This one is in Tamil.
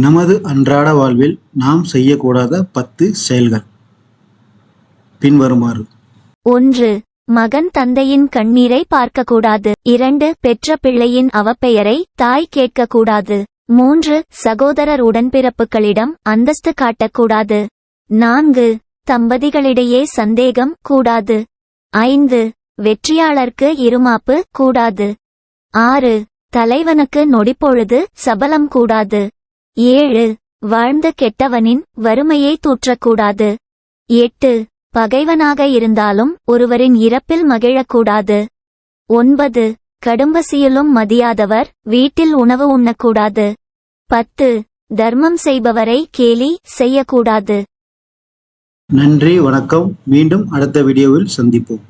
நமது அன்றாட வாழ்வில் நாம் செய்யக்கூடாத 10 செயல்கள் பின்வருமாறு. 1. மகன் தந்தையின் கண்ணீரை பார்க்கக்கூடாது. 2. பெற்ற பிள்ளையின் அவப்பெயரை தாய் கேட்கக்கூடாது. 3. சகோதரர் உடன்பிறப்புகளிடம் அந்தஸ்து காட்டக்கூடாது. 4. தம்பதிகளிடையே சந்தேகம் கூடாது. 5. வெற்றியாளர்க்கு இருமாப்பு கூடாது. 6. தலைவனுக்கு நொடிப்பொழுது சபலம் கூடாது. 7. வாழ்ந்து கெட்டவனின் வறுமையை தூற்றக்கூடாது. 8. பகைவனாக இருந்தாலும் ஒருவரின் இறப்பில் மகிழக்கூடாது. 9. கடும்பசியிலும் மதியாதவர் வீட்டில் உணவு உண்ணக்கூடாது. 10. தர்மம் செய்பவரை கேலி செய்யக்கூடாது. நன்றி, வணக்கம். மீண்டும் அடுத்த வீடியோவில் சந்திப்போம்.